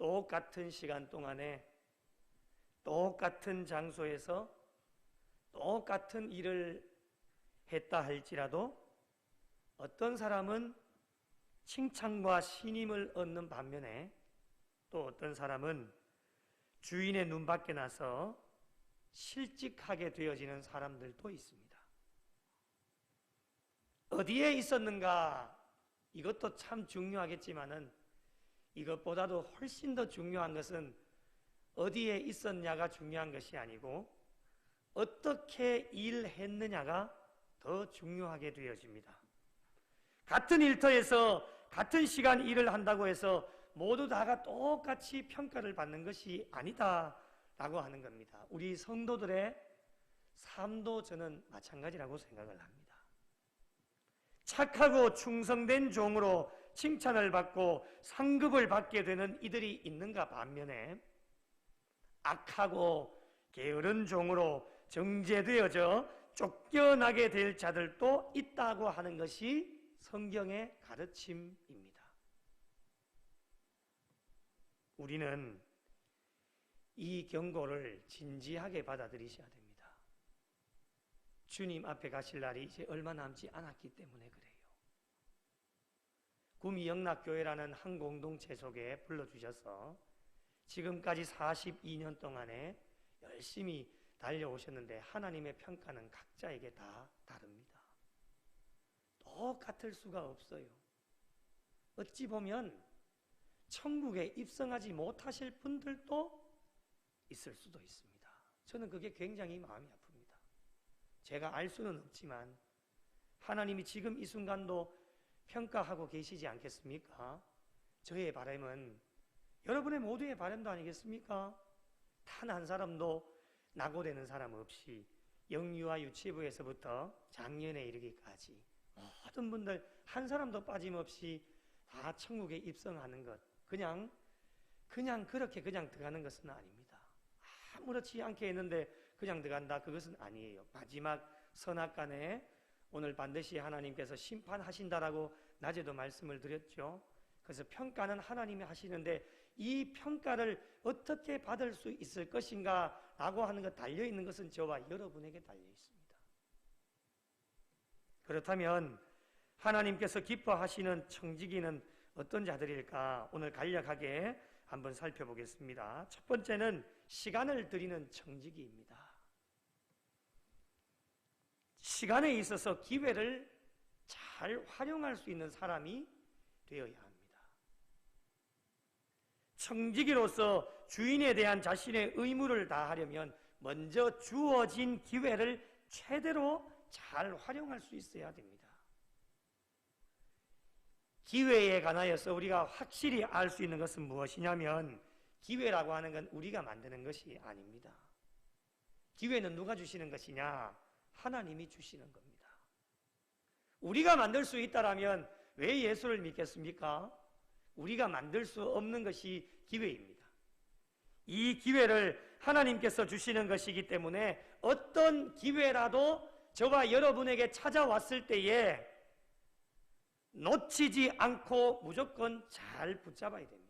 똑같은 시간 동안에 똑같은 장소에서 똑같은 일을 했다 할지라도 어떤 사람은 칭찬과 신임을 얻는 반면에 또 어떤 사람은 주인의 눈밖에 나서 실직하게 되어지는 사람들도 있습니다. 어디에 있었는가? 이것도 참 중요하겠지만은 이것보다도 훨씬 더 중요한 것은 어디에 있었냐가 중요한 것이 아니고 어떻게 일했느냐가 더 중요하게 되어집니다. 같은 일터에서 같은 시간 일을 한다고 해서 모두 다가 똑같이 평가를 받는 것이 아니다라고 하는 겁니다. 우리 성도들의 삶도 저는 마찬가지라고 생각을 합니다. 착하고 충성된 종으로 칭찬을 받고 상급을 받게 되는 이들이 있는가 반면에 악하고 게으른 종으로 정죄되어져 쫓겨나게 될 자들도 있다고 하는 것이 성경의 가르침입니다. 우리는 이 경고를 진지하게 받아들이셔야 됩니다. 주님 앞에 가실 날이 이제 얼마 남지 않았기 때문에 그래요. 구미 영락교회라는 한 공동체 속에 불러주셔서 지금까지 42년 동안에 열심히 달려오셨는데 하나님의 평가는 각자에게 다 다릅니다. 똑같을 수가 없어요. 어찌 보면 천국에 입성하지 못하실 분들도 있을 수도 있습니다. 저는 그게 굉장히 마음이 아픕니다. 제가 알 수는 없지만 하나님이 지금 이 순간도 평가하고 계시지 않겠습니까? 저의 바람은 여러분의 모두의 바람도 아니겠습니까? 단 한 사람도 낙오되는 사람 없이 영유아 유치부에서부터 장년에 이르기까지 모든 분들 한 사람도 빠짐없이 다 천국에 입성하는 것, 그냥 그렇게 그냥 들어가는 것은 아닙니다. 아무렇지 않게 했는데 그냥 들어간다, 그것은 아니에요. 마지막 선악간에 오늘 반드시 하나님께서 심판하신다라고 낮에도 말씀을 드렸죠. 그래서 평가는 하나님이 하시는데 이 평가를 어떻게 받을 수 있을 것인가 라고 하는 것, 달려있는 것은 저와 여러분에게 달려있습니다. 그렇다면 하나님께서 기뻐하시는 청지기는 어떤 자들일까? 오늘 간략하게 한번 살펴보겠습니다. 첫 번째는 시간을 드리는 청지기입니다. 시간에 있어서 기회를 잘 활용할 수 있는 사람이 되어야 합니다. 청지기로서 주인에 대한 자신의 의무를 다하려면 먼저 주어진 기회를 최대로 잘 활용할 수 있어야 됩니다. 기회에 관하여서 우리가 확실히 알 수 있는 것은 무엇이냐면 기회라고 하는 건 우리가 만드는 것이 아닙니다. 기회는 누가 주시는 것이냐? 하나님이 주시는 겁니다. 우리가 만들 수 있다라면 왜 예수를 믿겠습니까? 우리가 만들 수 없는 것이 기회입니다. 이 기회를 하나님께서 주시는 것이기 때문에 어떤 기회라도 저와 여러분에게 찾아왔을 때에 놓치지 않고 무조건 잘 붙잡아야 됩니다.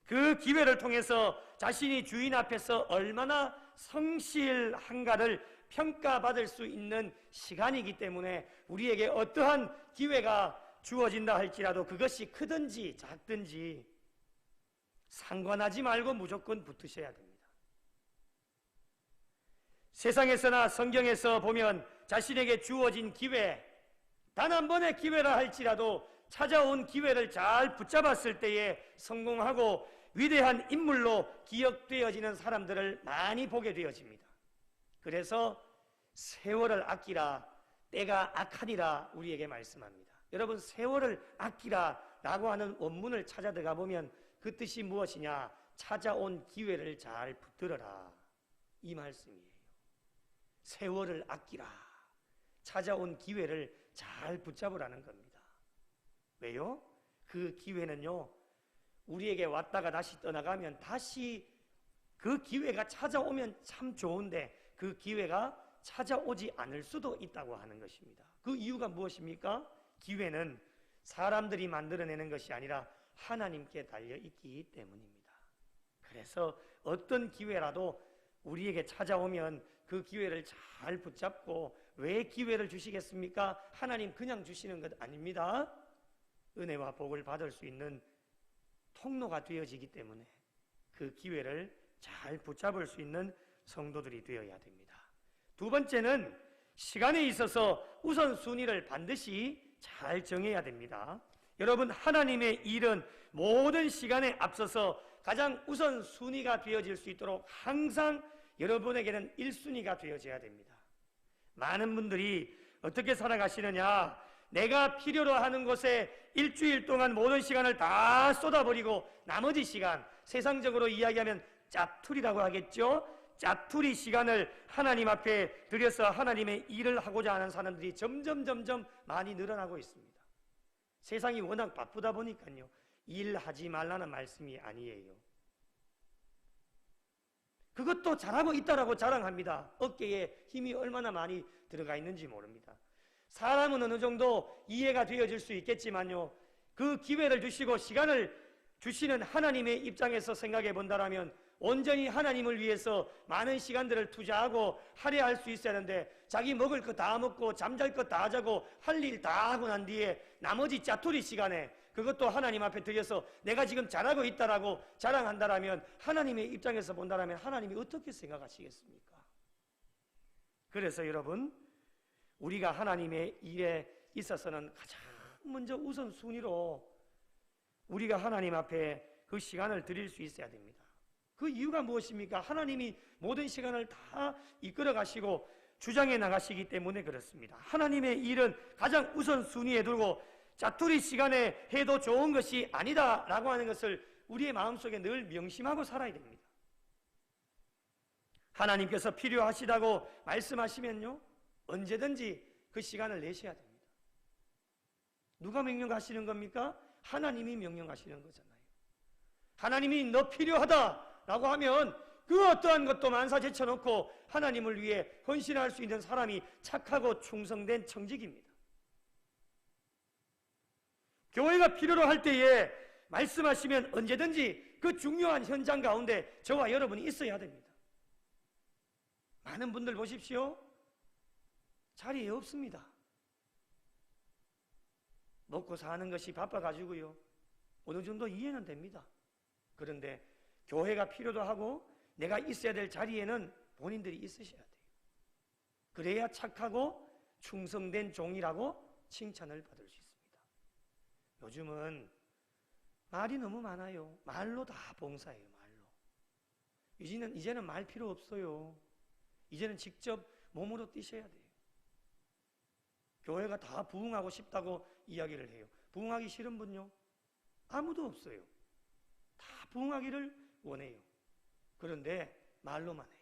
그 기회를 통해서 자신이 주인 앞에서 얼마나 성실한가를 평가받을 수 있는 시간이기 때문에 우리에게 어떠한 기회가 주어진다 할지라도 그것이 크든지 작든지 상관하지 말고 무조건 붙으셔야 됩니다. 세상에서나 성경에서 보면 자신에게 주어진 기회, 단 한 번의 기회라 할지라도 찾아온 기회를 잘 붙잡았을 때에 성공하고 위대한 인물로 기억되어지는 사람들을 많이 보게 되어집니다. 그래서 세월을 아끼라, 때가 악하니라 우리에게 말씀합니다. 여러분, 세월을 아끼라 라고 하는 원문을 찾아 들어가 보면 그 뜻이 무엇이냐? 찾아온 기회를 잘 붙들어라, 이 말씀이에요. 세월을 아끼라, 찾아온 기회를 잘 붙잡으라는 겁니다. 왜요? 그 기회는요, 우리에게 왔다가 다시 떠나가면 다시 그 기회가 찾아오면 참 좋은데 그 기회가 찾아오지 않을 수도 있다고 하는 것입니다. 그 이유가 무엇입니까? 기회는 사람들이 만들어내는 것이 아니라 하나님께 달려 있기 때문입니다. 그래서 어떤 기회라도 우리에게 찾아오면 그 기회를 잘 붙잡고, 왜 기회를 주시겠습니까? 하나님 그냥 주시는 것 아닙니다. 은혜와 복을 받을 수 있는 통로가 되어지기 때문에 그 기회를 잘 붙잡을 수 있는 성도들이 되어야 됩니다. 두 번째는 시간에 있어서 우선순위를 반드시 잘 정해야 됩니다. 여러분, 하나님의 일은 모든 시간에 앞서서 가장 우선순위가 되어질 수 있도록 항상 여러분에게는 1순위가 되어져야 됩니다. 많은 분들이 어떻게 살아가시느냐, 내가 필요로 하는 것에 일주일 동안 모든 시간을 다 쏟아버리고 나머지 시간, 세상적으로 이야기하면 짜투리라고 하겠죠. 짜투리 시간을 하나님 앞에 들여서 하나님의 일을 하고자 하는 사람들이 점점 많이 늘어나고 있습니다. 세상이 워낙 바쁘다 보니까요, 일하지 말라는 말씀이 아니에요. 그것도 잘하고 있다라고 자랑합니다. 어깨에 힘이 얼마나 많이 들어가 있는지 모릅니다. 사람은 어느 정도 이해가 되어질 수 있겠지만요, 그 기회를 주시고 시간을 주시는 하나님의 입장에서 생각해 본다라면 온전히 하나님을 위해서 많은 시간들을 투자하고 할애할 수 있어야 하는데, 자기 먹을 거 다 먹고 잠잘 거 다 자고 할 일 다 하고 난 뒤에 나머지 짜투리 시간에 그것도 하나님 앞에 드려서 내가 지금 잘하고 있다라고 자랑한다라면, 하나님의 입장에서 본다라면 하나님이 어떻게 생각하시겠습니까? 그래서 여러분, 우리가 하나님의 일에 있어서는 가장 먼저 우선순위로 우리가 하나님 앞에 그 시간을 드릴 수 있어야 됩니다. 그 이유가 무엇입니까? 하나님이 모든 시간을 다 이끌어 가시고 주장해 나가시기 때문에 그렇습니다. 하나님의 일은 가장 우선순위에 두고 짜투리 시간에 해도 좋은 것이 아니다라고 하는 것을 우리의 마음속에 늘 명심하고 살아야 됩니다. 하나님께서 필요하시다고 말씀하시면요, 언제든지 그 시간을 내셔야 됩니다. 누가 명령하시는 겁니까? 하나님이 명령하시는 거잖아요. 하나님이 너 필요하다라고 하면 그 어떠한 것도 만사 제쳐놓고 하나님을 위해 헌신할 수 있는 사람이 착하고 충성된 청직입니다. 교회가 필요로 할 때에 말씀하시면 언제든지 그 중요한 현장 가운데 저와 여러분이 있어야 됩니다. 많은 분들 보십시오. 자리에 없습니다. 먹고 사는 것이 바빠가지고요, 어느 정도 이해는 됩니다. 그런데 교회가 필요도 하고 내가 있어야 될 자리에는 본인들이 있으셔야 돼요. 그래야 착하고 충성된 종이라고 칭찬을 받을 수 있습니다. 요즘은 말이 너무 많아요. 말로 다 봉사해요. 말로. 이제는 말 필요 없어요. 이제는 직접 몸으로 뛰셔야 돼요. 교회가 다 부흥하고 싶다고 이야기를 해요. 부흥하기 싫은 분요? 아무도 없어요. 다 부흥하기를 원해요. 그런데 말로만 해요.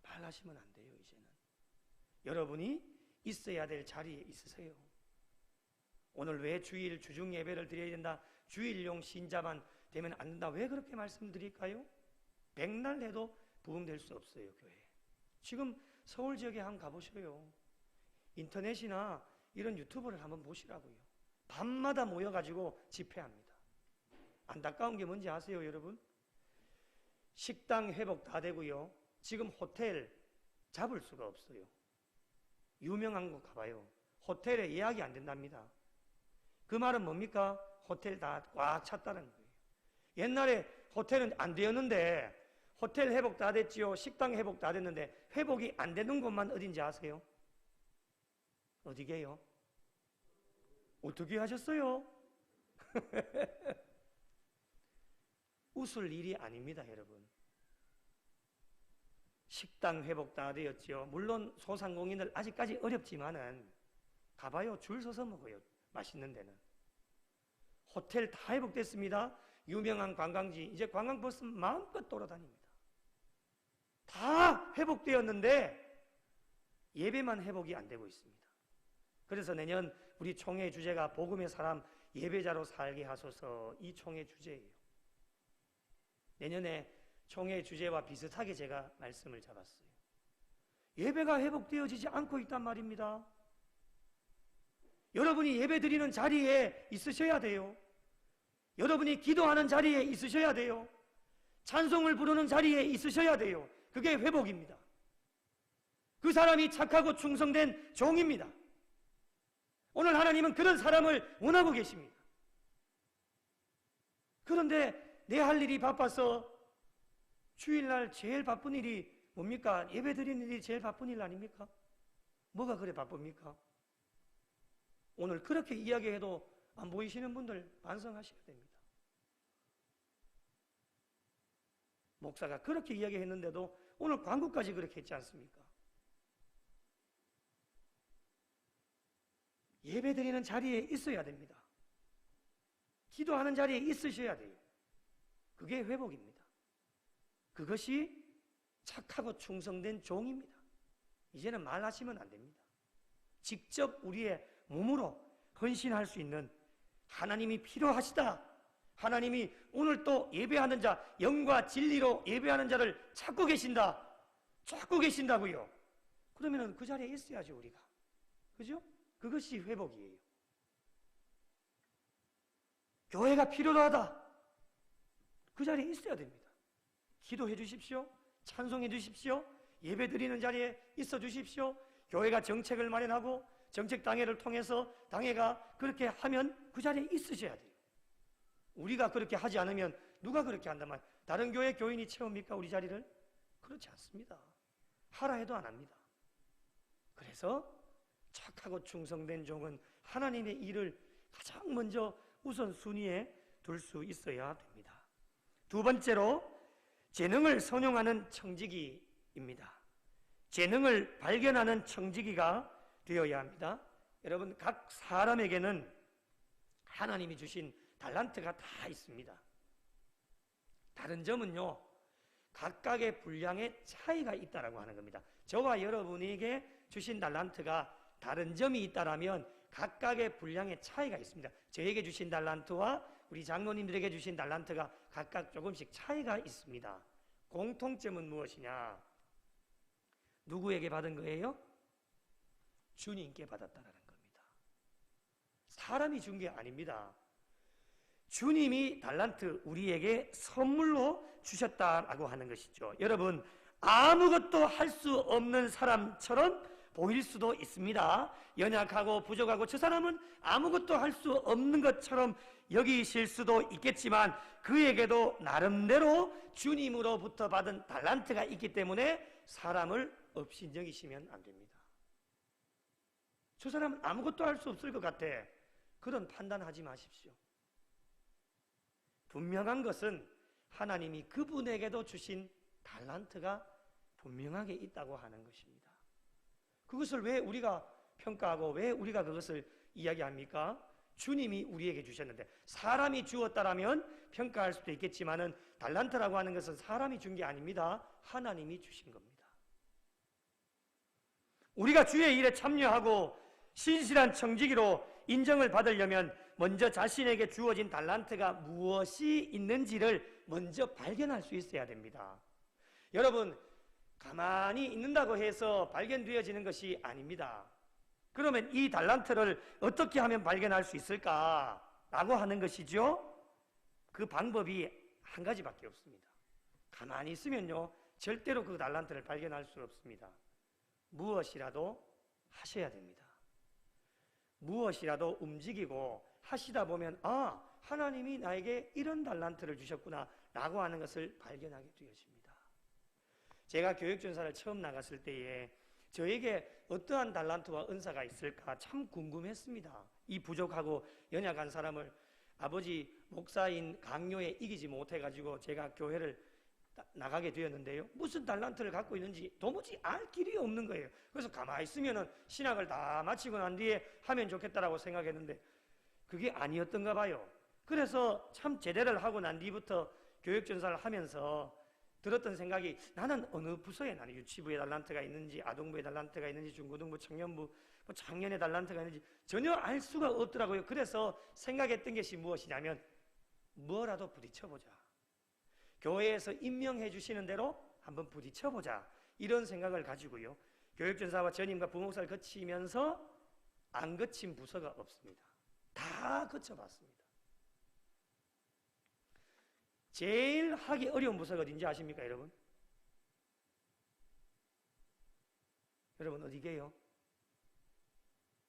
말하시면 안 돼요. 이제는 여러분이 있어야 될 자리에 있으세요. 오늘 왜 주일 주중 예배를 드려야 된다, 주일용 신자만 되면 안 된다, 왜 그렇게 말씀드릴까요? 백날 해도 부흥될 수 없어요. 교회 지금 서울 지역에 한번 가보셔요. 인터넷이나 이런 유튜브를 한번 보시라고요. 밤마다 모여가지고 집회합니다. 안타까운 게 뭔지 아세요, 여러분? 식당 회복 다 되고요, 지금 호텔 잡을 수가 없어요. 유명한 거 가봐요. 호텔에 예약이 안 된답니다. 그 말은 뭡니까? 호텔 다 꽉 찼다는 거예요. 옛날에 호텔은 안 되었는데 호텔 회복 다 됐지요. 식당 회복 다 됐는데 회복이 안 되는 곳만 어딘지 아세요? 어디게요? 어떻게 하셨어요? 웃을 일이 아닙니다, 여러분. 식당 회복 다 되었죠. 물론 소상공인들 아직까지 어렵지만은 가봐요. 줄 서서 먹어요. 맛있는 데는. 호텔 다 회복됐습니다. 유명한 관광지, 이제 관광버스 마음껏 돌아다닙니다. 다 회복되었는데 예배만 회복이 안 되고 있습니다. 그래서 내년 우리 총회 주제가 복음의 사람 예배자로 살게 하소서, 이 총회 주제예요. 내년에 총회 주제와 비슷하게 제가 말씀을 잡았어요. 예배가 회복되어지지 않고 있단 말입니다. 여러분이 예배 드리는 자리에 있으셔야 돼요. 여러분이 기도하는 자리에 있으셔야 돼요. 찬송을 부르는 자리에 있으셔야 돼요. 그게 회복입니다. 그 사람이 착하고 충성된 종입니다. 오늘 하나님은 그런 사람을 원하고 계십니다. 그런데 내 할 일이 바빠서 주일날 제일 바쁜 일이 뭡니까? 예배 드리는 일이 제일 바쁜 일 아닙니까? 뭐가 그래 바쁩니까? 오늘 그렇게 이야기해도 안 보이시는 분들 반성하셔야 됩니다. 목사가 그렇게 이야기했는데도 오늘 광고까지 그렇게 했지 않습니까? 예배 드리는 자리에 있어야 됩니다. 기도하는 자리에 있으셔야 돼요. 그게 회복입니다. 그것이 착하고 충성된 종입니다. 이제는 말하시면 안 됩니다. 직접 우리의 몸으로 헌신할 수 있는 하나님이 필요하시다. 하나님이 오늘 또 예배하는 자, 영과 진리로 예배하는 자를 찾고 계신다. 찾고 계신다고요. 그러면 그 자리에 있어야죠, 우리가. 그죠? 그것이 회복이에요. 교회가 필요하다. 그 자리에 있어야 됩니다. 기도해 주십시오. 찬송해 주십시오. 예배 드리는 자리에 있어 주십시오. 교회가 정책을 마련하고 정책 당회를 통해서 당회가 그렇게 하면 그 자리에 있으셔야 돼요. 우리가 그렇게 하지 않으면 누가 그렇게 한다면 다른 교회 교인이 채웁니까? 우리 자리를? 그렇지 않습니다. 하라 해도 안 합니다. 그래서 착하고 충성된 종은 하나님의 일을 가장 먼저 우선순위에 둘 수 있어야 됩니다. 두 번째로 재능을 선용하는 청지기입니다. 재능을 발견하는 청지기가 되어야 합니다. 여러분, 각 사람에게는 하나님이 주신 달란트가 다 있습니다. 다른 점은요, 각각의 분량의 차이가 있다라고 하는 겁니다. 저와 여러분에게 주신 달란트가 다른 점이 있다라면 각각의 분량의 차이가 있습니다. 저에게 주신 달란트와 우리 장로님들에게 주신 달란트가 각각 조금씩 차이가 있습니다. 공통점은 무엇이냐? 누구에게 받은 거예요? 주님께 받았다라는 겁니다. 사람이 준 게 아닙니다. 주님이 달란트 우리에게 선물로 주셨다라고 하는 것이죠. 여러분, 아무것도 할 수 없는 사람처럼 보일 수도 있습니다. 연약하고 부족하고 저 사람은 아무것도 할 수 없는 것처럼 여기실 수도 있겠지만 그에게도 나름대로 주님으로부터 받은 달란트가 있기 때문에 사람을 업신여기시면 안 됩니다. 저 사람은 아무것도 할 수 없을 것 같아. 그런 판단하지 마십시오. 분명한 것은 하나님이 그분에게도 주신 달란트가 분명하게 있다고 하는 것입니다. 그것을 왜 우리가 평가하고 왜 우리가 그것을 이야기합니까? 주님이 우리에게 주셨는데 사람이 주었다라면 평가할 수도 있겠지만은 달란트라고 하는 것은 사람이 준 게 아닙니다. 하나님이 주신 겁니다. 우리가 주의 일에 참여하고 신실한 청지기로 인정을 받으려면 먼저 자신에게 주어진 달란트가 무엇이 있는지를 먼저 발견할 수 있어야 됩니다. 여러분, 가만히 있는다고 해서 발견되어지는 것이 아닙니다. 그러면 이 달란트를 어떻게 하면 발견할 수 있을까라고 하는 것이죠. 그 방법이 한 가지밖에 없습니다. 가만히 있으면요, 절대로 그 달란트를 발견할 수 없습니다. 무엇이라도 하셔야 됩니다. 무엇이라도 움직이고 하시다 보면 하나님이 나에게 이런 달란트를 주셨구나 라고 하는 것을 발견하게 되어집니다. 제가 교육전사를 처음 나갔을 때에 저에게 어떠한 달란트와 은사가 있을까 참 궁금했습니다. 이 부족하고 연약한 사람을 아버지 목사인 강요에 이기지 못해가지고 제가 교회를 나가게 되었는데요. 무슨 달란트를 갖고 있는지 도무지 알 길이 없는 거예요. 그래서 가만히 있으면은 신학을 다 마치고 난 뒤에 하면 좋겠다라고 생각했는데 그게 아니었던가 봐요. 그래서 참 제대를 하고 난 뒤부터 교육전사를 하면서 들었던 생각이 나는 어느 부서에 나는 유치부에 달란트가 있는지 아동부에 달란트가 있는지 중고등부 청년부 작년에 달란트가 있는지 전혀 알 수가 없더라고요. 그래서 생각했던 것이 무엇이냐면 뭐라도 부딪혀보자. 교회에서 임명해 주시는 대로 한번 부딪혀보자. 이런 생각을 가지고요. 교육전사와 전임과 부목사를 거치면서 안 거친 부서가 없습니다. 다 거쳐봤습니다. 제일 하기 어려운 부서가 어딘지 아십니까, 여러분? 여러분 어디게요?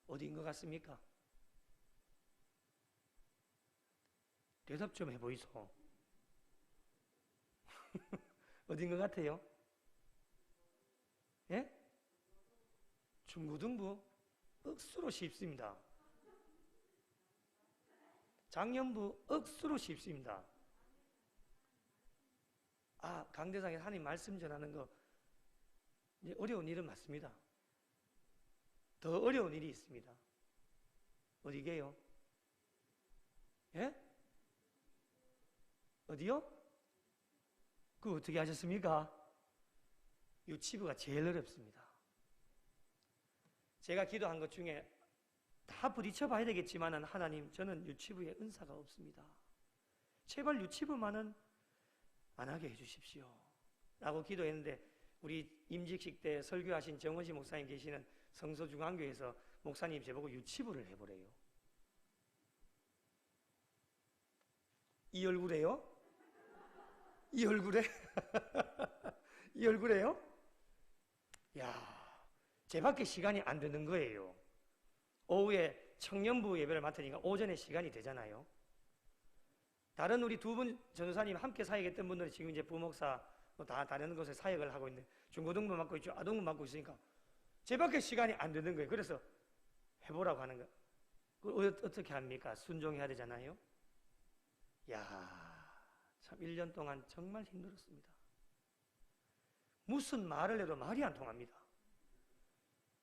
어디인 것 같습니까? 대답 좀 해보이소. 어딘 것 같아요? 예? 중고등부? 억수로 쉽습니다. 장년부? 억수로 쉽습니다. 아, 강대상에 하나님 말씀 전하는 거 이제 어려운 일은 맞습니다. 더 어려운 일이 있습니다. 어디게요? 예? 어디요? 그거 어떻게 하셨습니까? 유치부가 제일 어렵습니다. 제가 기도한 것 중에 다 부딪혀 봐야 되겠지만 하나님 저는 유치부에 은사가 없습니다. 제발 유치부만은 안 하게 해주십시오 라고 기도했는데 우리 임직식 때 설교하신 정원시 목사님 계시는 성서중앙교에서 목사님 저보고 유치부를 해보래요. 이 얼굴에요? 이 얼굴에? 이 얼굴에요? 야, 제밖에 시간이 안 되는 거예요. 오후에 청년부 예배를 맡으니까 오전에 시간이 되잖아요. 다른 우리 두 분 전도사님 함께 사역했던 분들이 지금 이제 부목사 다 다른 곳에 사역을 하고 있는데 중고등부 맡고 있죠. 아동부 맡고 있으니까 제밖에 시간이 안 되는 거예요. 그래서 해보라고 하는 거. 그걸 어떻게 합니까? 순종해야 되잖아요. 야, 참 1년 동안 정말 힘들었습니다. 무슨 말을 해도 말이 안 통합니다.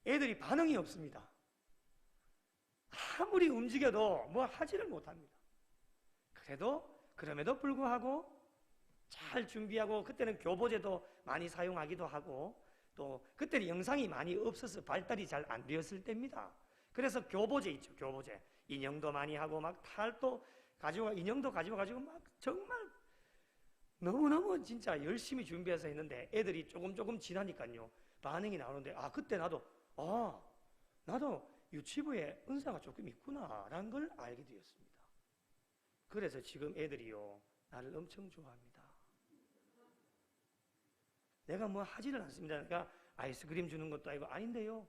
애들이 반응이 없습니다. 아무리 움직여도 뭐 하지를 못합니다. 그럼에도 불구하고 잘 준비하고 그때는 교보제도 많이 사용하기도 하고 또 그때는 영상이 많이 없어서 발달이 잘 안 되었을 때입니다. 그래서 교보제 있죠. 교보제 인형도 많이 하고 막 탈도 가지고 인형도 가지고 막 정말 너무너무 진짜 열심히 준비해서 했는데 애들이 조금 지나니까요 반응이 나오는데 그때 나도 유치부에 은사가 조금 있구나 라는 걸 알게 되었습니다. 그래서 지금 애들이요 나를 엄청 좋아합니다. 내가 뭐 하지를 않습니다. 내가 아이스크림 주는 것도 아니고 아닌데요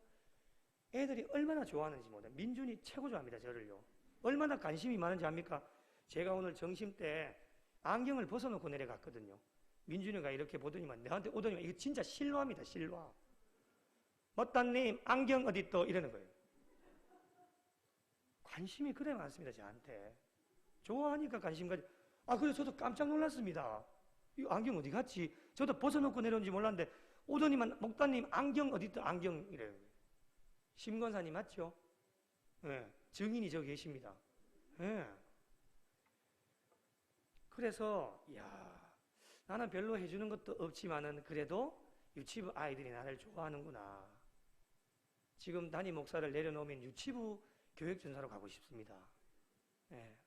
애들이 얼마나 좋아하는지 몰라요. 민준이 최고 좋아합니다. 저를요. 얼마나 관심이 많은지 압니까? 제가 오늘 점심 때 안경을 벗어놓고 내려갔거든요. 민준이가 이렇게 보더니만 내한테 오더니만 이거 진짜 실화입니다. 실화. 멋단님 안경 어딨또 이러는 거예요. 관심이 그래 많습니다. 저한테. 좋아하니까 관심 가지고 그래서 저도 깜짝 놀랐습니다. 이 안경 어디 갔지? 저도 벗어놓고 내려온지 몰랐는데 오더니만 목단님 안경 어딨또 안경 이래요. 심권사님 맞죠? 네, 증인이 저기 계십니다. 네. 그래서 나는 별로 해주는 것도 없지만은 그래도 유치부 아이들이 나를 좋아하는구나. 지금 담임 목사를 내려놓으면 유치부 교육전사로 가고 싶습니다. 네.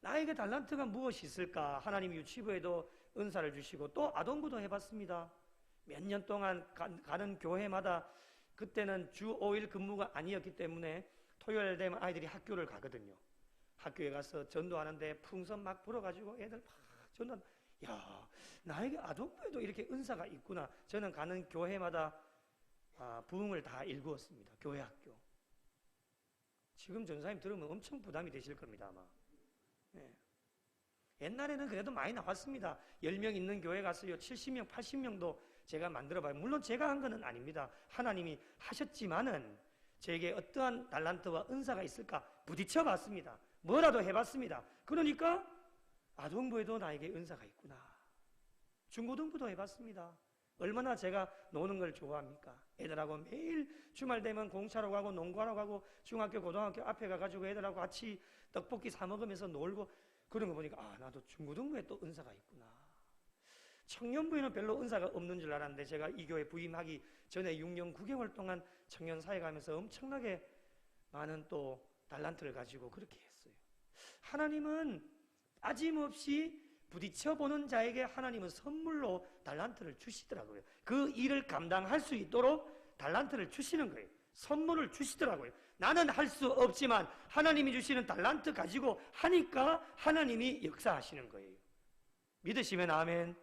나에게 달란트가 무엇이 있을까? 하나님이 유치부에도 은사를 주시고 또 아동부도 해봤습니다. 몇 년 동안 가는 교회마다 그때는 주 5일 근무가 아니었기 때문에 토요일 되면 아이들이 학교를 가거든요. 학교에 가서 전도하는데 풍선 막 불어가지고 애들 막 전도. 나에게 아동부에도 이렇게 은사가 있구나. 저는 가는 교회마다 부흥을 다 일구었습니다. 교회 학교. 지금 전사님 들으면 엄청 부담이 되실 겁니다 아마. 네. 옛날에는 그래도 많이 나왔습니다. 10명 있는 교회 갔어요. 70명, 80명도 제가 만들어봐요. 물론 제가 한 건 아닙니다. 하나님이 하셨지만은 제게 어떠한 달란트와 은사가 있을까 부딪혀봤습니다. 뭐라도 해봤습니다. 그러니까 아동부에도 나에게 은사가 있구나. 중고등부도 해봤습니다. 얼마나 제가 노는 걸 좋아합니까? 애들하고 매일 주말 되면 공차로 가고 농구하러 가고 중학교 고등학교 앞에 가가지고 애들하고 같이 떡볶이 사 먹으면서 놀고 그런 거 보니까 나도 중고등부에 또 은사가 있구나. 청년부에는 별로 은사가 없는 줄 알았는데 제가 이 교회 부임하기 전에 6년 9개월 동안 청년 사역하면서 엄청나게 많은 또 달란트를 가지고 그렇게 했어요. 하나님은 빠짐없이 부딪혀보는 자에게 하나님은 선물로 달란트를 주시더라고요. 그 일을 감당할 수 있도록 달란트를 주시는 거예요. 선물을 주시더라고요. 나는 할 수 없지만 하나님이 주시는 달란트 가지고 하니까 하나님이 역사하시는 거예요. 믿으시면 아멘.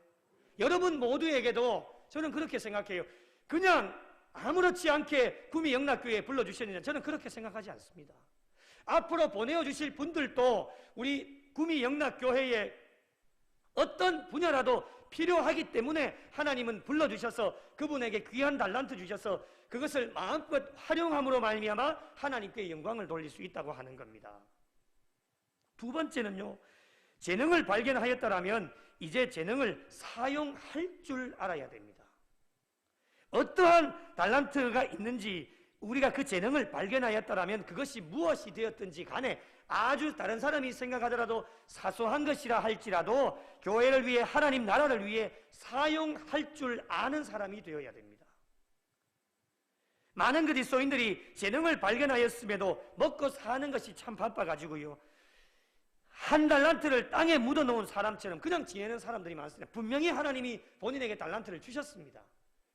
여러분 모두에게도 저는 그렇게 생각해요. 그냥 아무렇지 않게 구미 영락교회에 불러주셨느냐, 저는 그렇게 생각하지 않습니다. 앞으로 보내어 주실 분들도 우리 구미 영락교회에 어떤 분야라도 필요하기 때문에 하나님은 불러주셔서 그분에게 귀한 달란트 주셔서 그것을 마음껏 활용함으로 말미암아 하나님께 영광을 돌릴 수 있다고 하는 겁니다. 두 번째는요, 재능을 발견하였다라면 이제 재능을 사용할 줄 알아야 됩니다. 어떠한 달란트가 있는지 우리가 그 재능을 발견하였다라면 그것이 무엇이 되었든지 간에 아주 다른 사람이 생각하더라도 사소한 것이라 할지라도 교회를 위해, 하나님 나라를 위해 사용할 줄 아는 사람이 되어야 됩니다. 많은 그리스도인들이 재능을 발견하였음에도 먹고 사는 것이 참 바빠가지고요, 한 달란트를 땅에 묻어놓은 사람처럼 그냥 지내는 사람들이 많습니다. 분명히 하나님이 본인에게 달란트를 주셨습니다.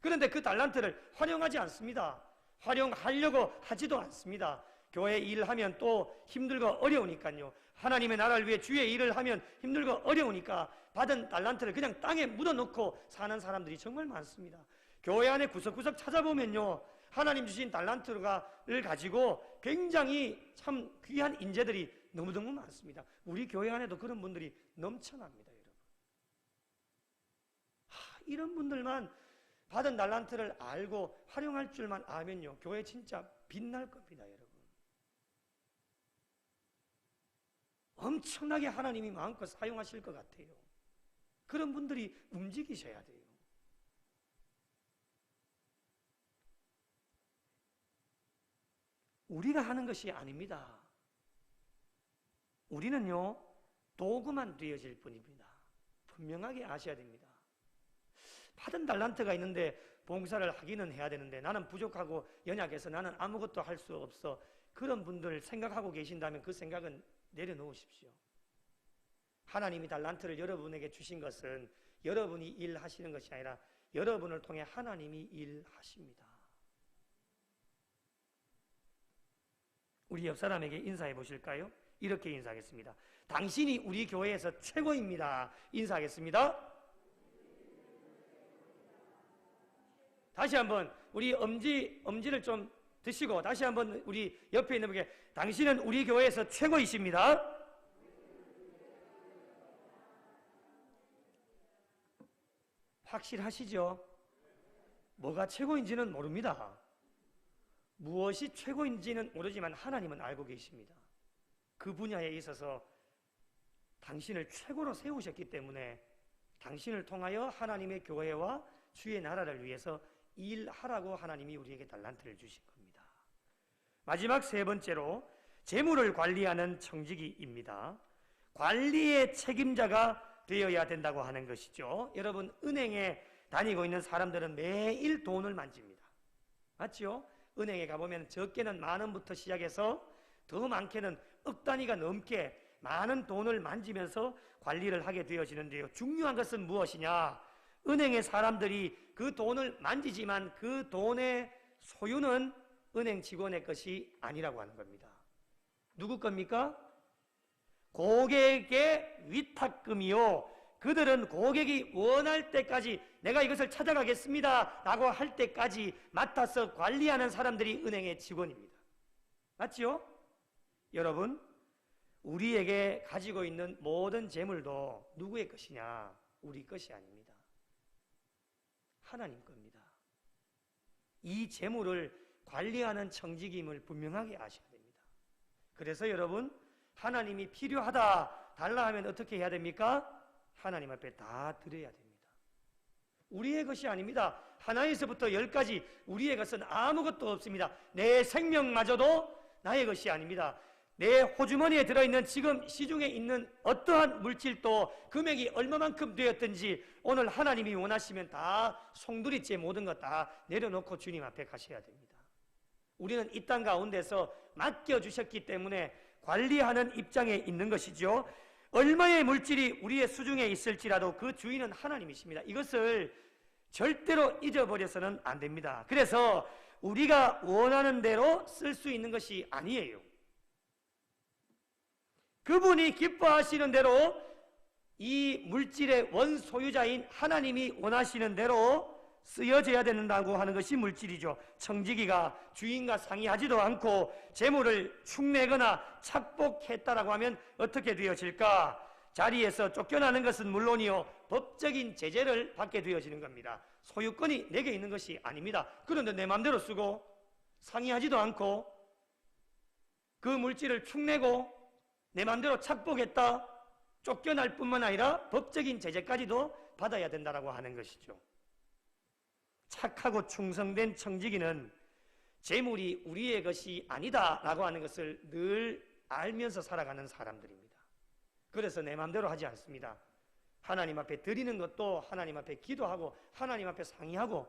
그런데 그 달란트를 활용하지 않습니다. 활용하려고 하지도 않습니다. 교회 일하면 또 힘들고 어려우니까요, 하나님의 나라를 위해 주의 일을 하면 힘들고 어려우니까 받은 달란트를 그냥 땅에 묻어놓고 사는 사람들이 정말 많습니다. 교회 안에 구석구석 찾아보면요, 하나님 주신 달란트를 가지고 굉장히 참 귀한 인재들이 너무너무 많습니다. 우리 교회 안에도 그런 분들이 넘쳐납니다. 여러분, 이런 분들만 받은 달란트를 알고 활용할 줄만 알면요, 교회 진짜 빛날 겁니다. 여러분, 엄청나게 하나님이 마음껏 사용하실 것 같아요. 그런 분들이 움직이셔야 돼요. 우리가 하는 것이 아닙니다. 우리는요, 도구만 되어질 뿐입니다. 분명하게 아셔야 됩니다. 받은 달란트가 있는데 봉사를 하기는 해야 되는데 나는 부족하고 연약해서 나는 아무것도 할 수 없어, 그런 분들 생각하고 계신다면 그 생각은 내려놓으십시오. 하나님이 달란트를 여러분에게 주신 것은 여러분이 일하시는 것이 아니라 여러분을 통해 하나님이 일하십니다. 우리 옆 사람에게 인사해 보실까요? 이렇게 인사하겠습니다. 당신이 우리 교회에서 최고입니다. 인사하겠습니다. 다시 한번 우리 엄지를 좀 드시고 다시 한번 우리 옆에 있는 분에게, 당신은 우리 교회에서 최고이십니다. 확실하시죠? 뭐가 최고인지는 모릅니다. 무엇이 최고인지는 모르지만 하나님은 알고 계십니다. 그 분야에 있어서 당신을 최고로 세우셨기 때문에 당신을 통하여 하나님의 교회와 주의 나라를 위해서 일하라고 하나님이 우리에게 달란트를 주신 겁니다. 마지막 세 번째로 재물을 관리하는 청지기입니다. 관리의 책임자가 되어야 된다고 하는 것이죠. 여러분, 은행에 다니고 있는 사람들은 매일 돈을 만집니다. 맞죠? 은행에 가보면 적게는 10,000원부터 시작해서 더 많게는 억 단위가 넘게 많은 돈을 만지면서 관리를 하게 되어지는데요, 중요한 것은 무엇이냐? 은행의 사람들이 그 돈을 만지지만 그 돈의 소유는 은행 직원의 것이 아니라고 하는 겁니다. 누구 겁니까? 고객의 위탁금이요, 그들은 고객이 원할 때까지 내가 이것을 찾아가겠습니다 라고 할 때까지 맡아서 관리하는 사람들이 은행의 직원입니다. 맞죠? 여러분, 우리에게 가지고 있는 모든 재물도 누구의 것이냐? 우리 것이 아닙니다. 하나님 겁니다. 이 재물을 관리하는 청지기임을 분명하게 아셔야 됩니다. 그래서 여러분, 하나님이 필요하다, 달라 하면 어떻게 해야 됩니까? 하나님 앞에 다 드려야 됩니다. 우리의 것이 아닙니다. 하나에서부터 10까지 우리의 것은 아무것도 없습니다. 내 생명마저도 나의 것이 아닙니다. 내 호주머니에 들어있는 지금 시중에 있는 어떠한 물질도 금액이 얼마만큼 되었든지 오늘 하나님이 원하시면 다 송두리째 모든 것 다 내려놓고 주님 앞에 가셔야 됩니다. 우리는 이 땅 가운데서 맡겨주셨기 때문에 관리하는 입장에 있는 것이죠. 얼마의 물질이 우리의 수중에 있을지라도 그 주인은 하나님이십니다. 이것을 절대로 잊어버려서는 안 됩니다. 그래서 우리가 원하는 대로 쓸 수 있는 것이 아니에요. 그분이 기뻐하시는 대로 이 물질의 원소유자인 하나님이 원하시는 대로 쓰여져야 된다고 하는 것이 물질이죠. 청지기가 주인과 상의하지도 않고 재물을 축내거나 착복했다라고 하면 어떻게 되어질까? 자리에서 쫓겨나는 것은 물론이요, 법적인 제재를 받게 되어지는 겁니다. 소유권이 내게 있는 것이 아닙니다. 그런데 내 마음대로 쓰고 상의하지도 않고 그 물질을 축내고 내 마음대로 착복했다, 쫓겨날 뿐만 아니라 법적인 제재까지도 받아야 된다라고 하는 것이죠. 착하고 충성된 청지기는 재물이 우리의 것이 아니다라고 하는 것을 늘 알면서 살아가는 사람들입니다. 그래서 내 마음대로 하지 않습니다. 하나님 앞에 드리는 것도 하나님 앞에 기도하고 하나님 앞에 상의하고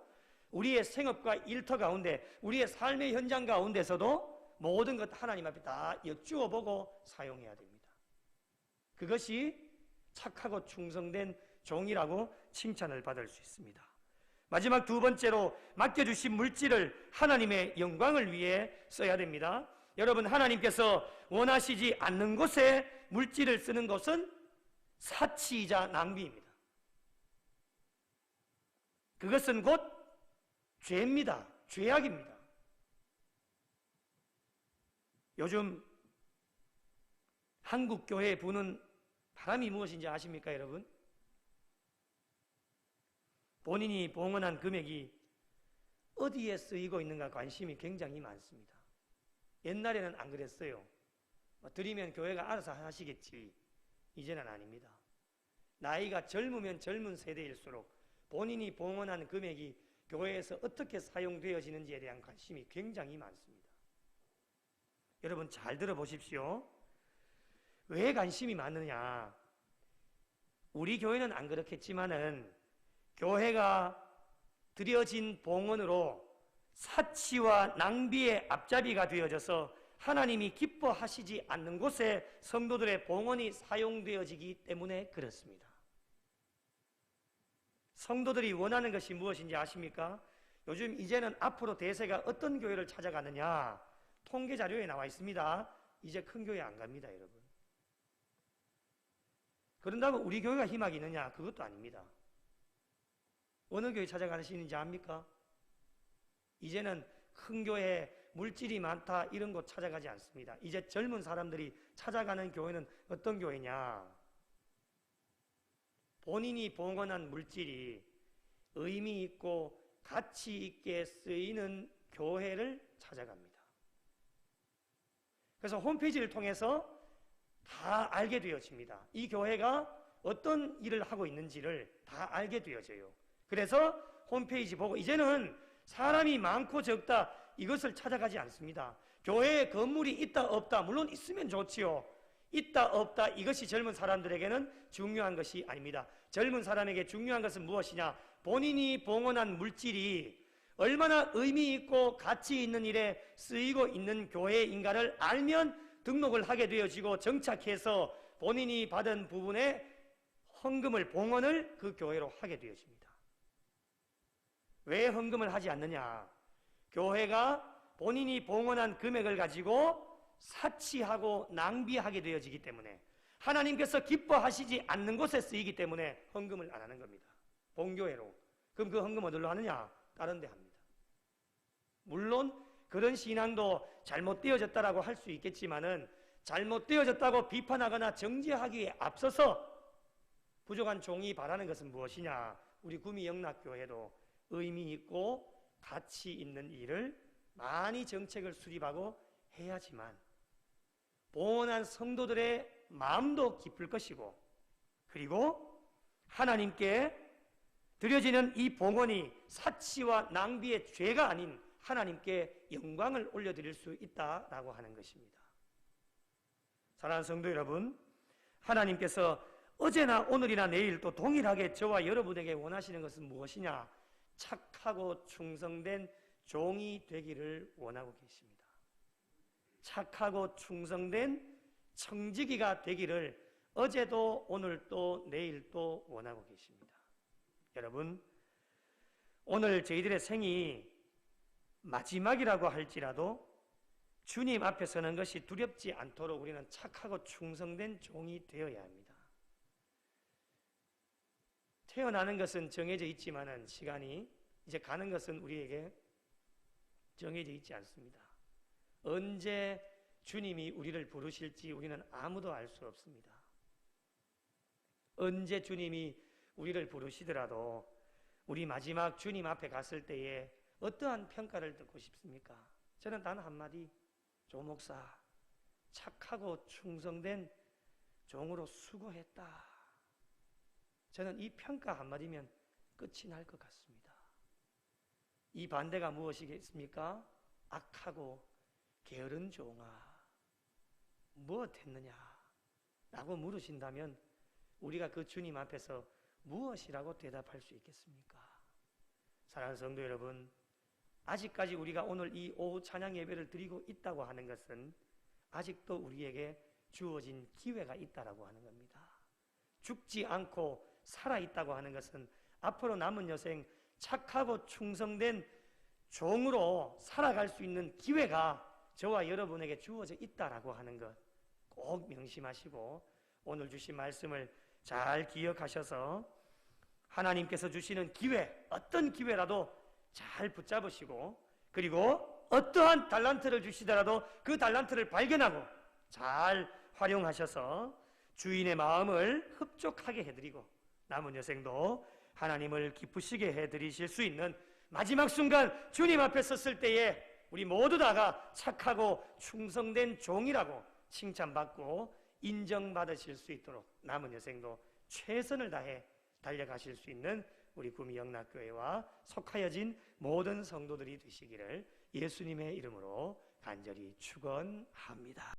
우리의 생업과 일터 가운데 우리의 삶의 현장 가운데서도 모든 것 하나님 앞에 다 여쭈어 보고 사용해야 됩니다. 그것이 착하고 충성된 종이라고 칭찬을 받을 수 있습니다. 마지막 두 번째로 맡겨주신 물질을 하나님의 영광을 위해 써야 됩니다. 여러분, 하나님께서 원하시지 않는 곳에 물질을 쓰는 것은 사치이자 낭비입니다. 그것은 곧 죄입니다. 죄악입니다. 요즘 한국 교회에 부는 바람이 무엇인지 아십니까, 여러분? 본인이 봉헌한 금액이 어디에 쓰이고 있는가 관심이 굉장히 많습니다. 옛날에는 안 그랬어요. 드리면 교회가 알아서 하시겠지. 이제는 아닙니다. 나이가 젊으면 젊은 세대일수록 본인이 봉헌한 금액이 교회에서 어떻게 사용되어지는지에 대한 관심이 굉장히 많습니다. 여러분 잘 들어보십시오. 왜 관심이 많느냐? 우리 교회는 안 그렇겠지만은 교회가 드려진 봉헌으로 사치와 낭비의 앞잡이가 되어져서 하나님이 기뻐하시지 않는 곳에 성도들의 봉헌이 사용되어지기 때문에 그렇습니다. 성도들이 원하는 것이 무엇인지 아십니까? 요즘 이제는 앞으로 대세가 어떤 교회를 찾아가느냐? 통계 자료에 나와 있습니다. 이제 큰 교회 안 갑니다, 여러분. 그런다고 우리 교회가 희망이 있느냐? 그것도 아닙니다. 어느 교회 찾아가시는지 압니까? 이제는 큰 교회, 물질이 많다 이런 곳 찾아가지 않습니다. 이제 젊은 사람들이 찾아가는 교회는 어떤 교회냐? 본인이 봉헌한 물질이 의미 있고 가치 있게 쓰이는 교회를 찾아갑니다. 그래서 홈페이지를 통해서 다 알게 되어집니다. 이 교회가 어떤 일을 하고 있는지를 다 알게 되어져요. 그래서 홈페이지 보고 이제는 사람이 많고 적다 이것을 찾아가지 않습니다. 교회에 건물이 있다 없다 물론 있으면 좋지요. 있다 없다 이것이 젊은 사람들에게는 중요한 것이 아닙니다. 젊은 사람에게 중요한 것은 무엇이냐? 본인이 봉헌한 물질이 얼마나 의미 있고 가치 있는 일에 쓰이고 있는 교회인가를 알면 등록을 하게 되어지고 정착해서 본인이 받은 부분의 헌금을 봉헌을 그 교회로 하게 되어집니다. 왜 헌금을 하지 않느냐? 교회가 본인이 봉헌한 금액을 가지고 사치하고 낭비하게 되어지기 때문에 하나님께서 기뻐하시지 않는 곳에 쓰이기 때문에 헌금을 안 하는 겁니다. 본교회로. 그럼 그 헌금 어디로 하느냐? 다른 데 합니다. 물론 그런 신앙도 잘못되어졌다라고 할 수 있겠지만은 잘못되어졌다고 비판하거나 정죄하기에 앞서서 부족한 종이 바라는 것은 무엇이냐? 우리 구미영락교회도 의미 있고 가치 있는 일을 많이 정책을 수립하고 해야지만 봉헌한 성도들의 마음도 깊을 것이고 그리고 하나님께 드려지는 이 봉헌이 사치와 낭비의 죄가 아닌 하나님께 영광을 올려드릴 수 있다라고 하는 것입니다. 사랑하는 성도 여러분, 하나님께서 어제나 오늘이나 내일 또 동일하게 저와 여러분에게 원하시는 것은 무엇이냐? 착하고 충성된 종이 되기를 원하고 계십니다. 착하고 충성된 청지기가 되기를 어제도 오늘도 내일도 원하고 계십니다. 여러분, 오늘 저희들의 생이 마지막이라고 할지라도 주님 앞에 서는 것이 두렵지 않도록 우리는 착하고 충성된 종이 되어야 합니다. 태어나는 것은 정해져 있지만은 시간이 이제 가는 것은 우리에게 정해져 있지 않습니다. 언제 주님이 우리를 부르실지 우리는 아무도 알 수 없습니다. 언제 주님이 우리를 부르시더라도 우리 마지막 주님 앞에 갔을 때에 어떠한 평가를 듣고 싶습니까? 저는 단 한마디, 조 목사 착하고 충성된 종으로 수고했다. 저는 이 평가 한마디면 끝이 날 것 같습니다. 이 반대가 무엇이겠습니까? 악하고 게으른 종아 무엇했느냐 라고 물으신다면 우리가 그 주님 앞에서 무엇이라고 대답할 수 있겠습니까? 사랑하는 성도 여러분, 아직까지 우리가 오늘 이 오후 찬양 예배를 드리고 있다고 하는 것은 아직도 우리에게 주어진 기회가 있다라고 하는 겁니다. 죽지 않고 살아있다고 하는 것은 앞으로 남은 여생 착하고 충성된 종으로 살아갈 수 있는 기회가 저와 여러분에게 주어져 있다라고 하는 것 꼭 명심하시고 오늘 주신 말씀을 잘 기억하셔서 하나님께서 주시는 기회, 어떤 기회라도 잘 붙잡으시고 그리고 어떠한 달란트를 주시더라도 그 달란트를 발견하고 잘 활용하셔서 주인의 마음을 흡족하게 해드리고 남은 여생도 하나님을 기쁘시게 해드리실 수 있는 마지막 순간 주님 앞에 섰을 때에 우리 모두 다가 착하고 충성된 종이라고 칭찬받고 인정받으실 수 있도록 남은 여생도 최선을 다해 달려가실 수 있는 우리 구미 영락교회와 속하여진 모든 성도들이 되시기를 예수님의 이름으로 간절히 축원합니다.